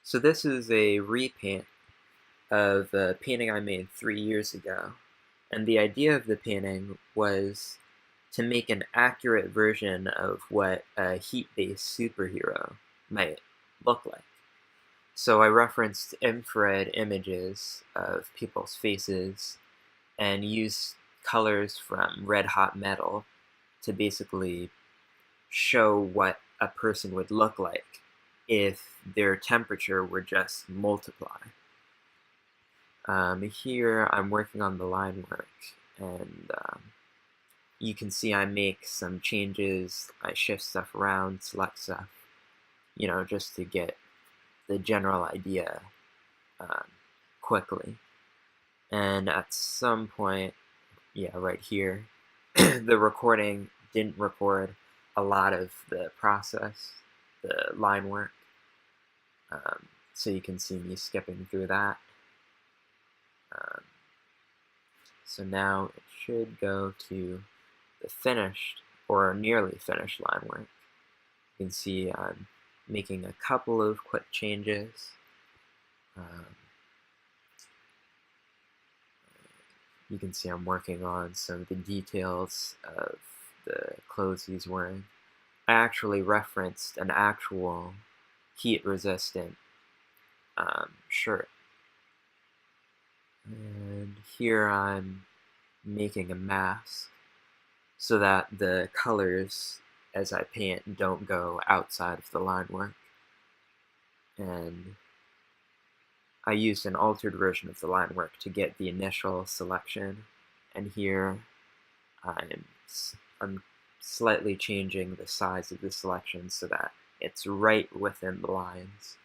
So this is a repaint of a painting I made 3 years ago. And the idea of the painting was to make an accurate version of what a heat-based superhero might look like. So I referenced infrared images of people's faces and used colors from red hot metal to basically show what a person would look like if their temperature were just multiply. Here I'm working on the line work, and you can see I make some changes, I shift stuff around, select stuff, just to get the general idea um, quickly. And at some point, yeah, right here, the recording didn't record a lot of the process, the line work, so you can see me skipping through that. Um, so now it should go to the finished or nearly finished line work. You can see I'm making a couple of quick changes. You can see I'm working on some of the details of the clothes he's wearing. I actually referenced an actual heat-resistant shirt. And here I'm making a mask so that the colors as I paint don't go outside of the line work. And I used an altered version of the line work to get the initial selection, and here I'm slightly changing the size of the selection so that it's right within the lines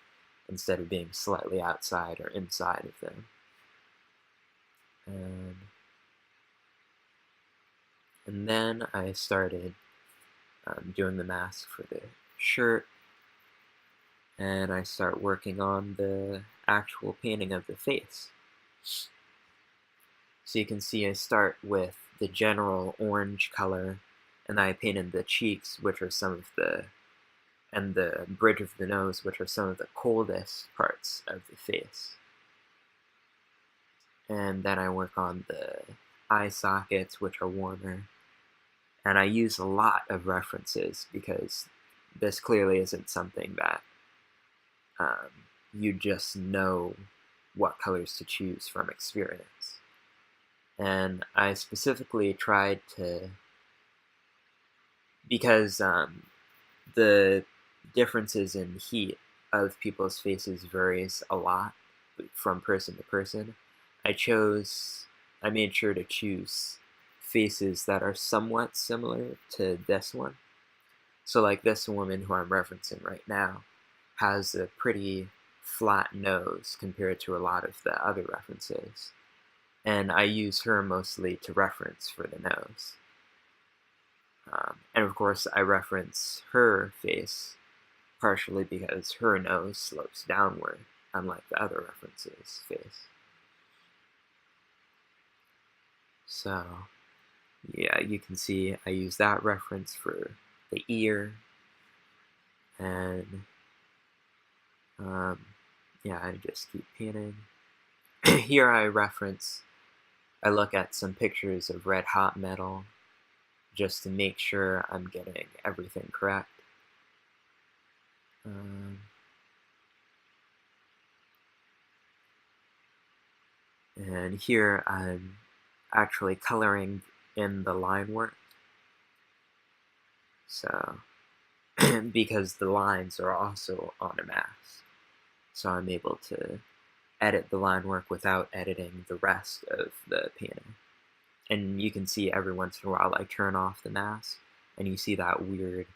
instead of being slightly outside or inside of them. And then I started doing the mask for the shirt, and I start working on the actual painting of the face. So you can see I start with the general orange color, and I painted the cheeks, which are some of and the bridge of the nose, which are some of the coldest parts of the face. And then I work on the eye sockets, which are warmer. And I use a lot of references because this clearly isn't something that you just know what colors to choose from experience. And I specifically tried to, because the differences in heat of people's faces varies a lot from person to person. I made sure to choose faces that are somewhat similar to this one. So like this woman who I'm referencing right now has a pretty flat nose compared to a lot of the other references. And I use her mostly to reference for the nose. And of course I reference her face partially because her nose slopes downward, unlike the other references' face. So, yeah, you can see I use that reference for the ear, and yeah, I just keep painting. Here I look at some pictures of red hot metal just to make sure I'm getting everything correct. And here I'm actually coloring in the line work. So, because the lines are also on a mask. So I'm able to edit the line work without editing the rest of the painting. And you can see every once in a while I turn off the mask, and you see that weird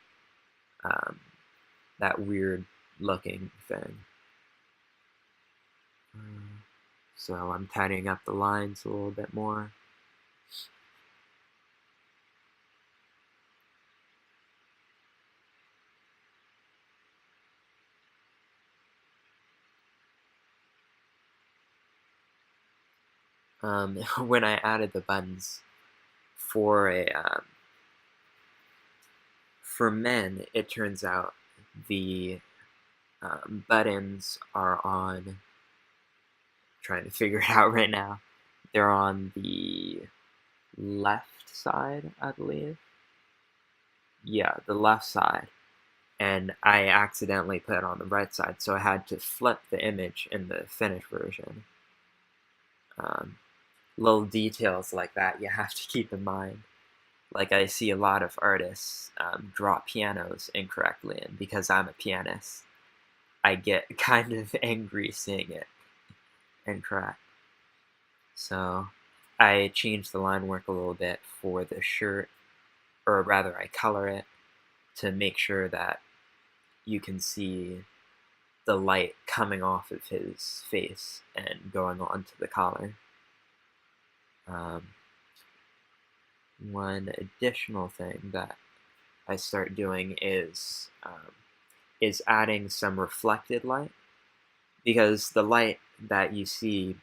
looking thing. So I'm tidying up the lines a little bit more. When I added the buttons for for men, it turns out the buttons are on, trying to figure it out right now. They're on the left side, I believe. Yeah, the left side. And I accidentally put it on the right side, so I had to flip the image in the finished version. Little details like that you have to keep in mind. Like, I see a lot of artists draw pianos incorrectly, and because I'm a pianist, I get kind of angry seeing it incorrect. So I changed the line work a little bit for the shirt, or rather I color it to make sure that you can see the light coming off of his face and going onto the collar. One additional thing that I start doing is adding some reflected light, because the light that you see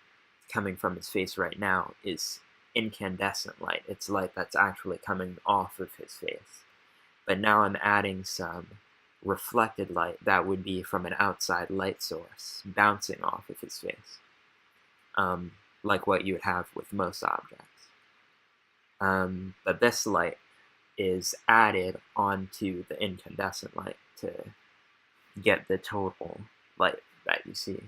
coming from his face right now is incandescent light. It's light that's actually coming off of his face. But now I'm adding some reflected light that would be from an outside light source bouncing off of his face, like what you would have with most objects. But this light is added onto the incandescent light to get the total light that you see.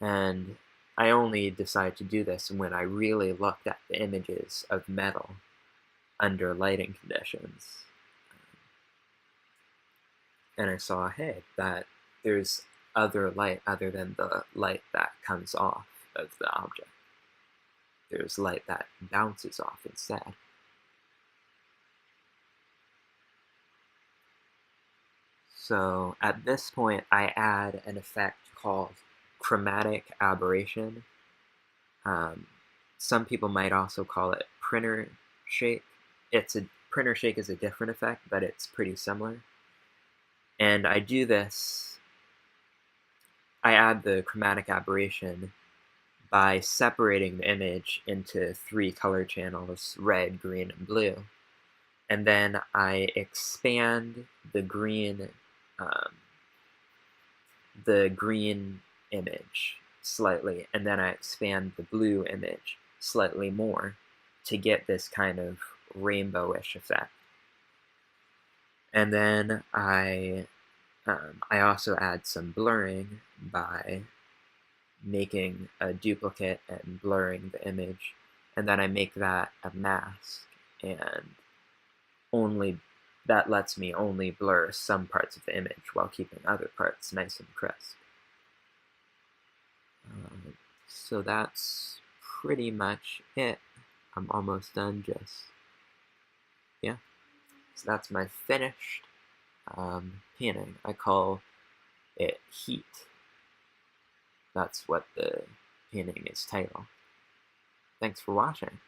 And I only decided to do this when I really looked at the images of metal under lighting conditions. And I saw, hey, that there's other light other than the light that comes off of the object. There's light that bounces off instead. So at this point, I add an effect called chromatic aberration. Some people might also call it printer shake. Printer shake is a different effect, but it's pretty similar. And I do this, I add the chromatic aberration by separating the image into 3 color channels, red, green, and blue. And then I expand the green image slightly, and then I expand the blue image slightly more to get this kind of rainbowish effect. And then I also add some blurring by making a duplicate and blurring the image, and then I make that a mask, and that lets me only blur some parts of the image while keeping other parts nice and crisp. So that's pretty much it. I'm almost done. Yeah. So that's my finished painting. I call it Heat. That's what the painting is titled. Thanks for watching.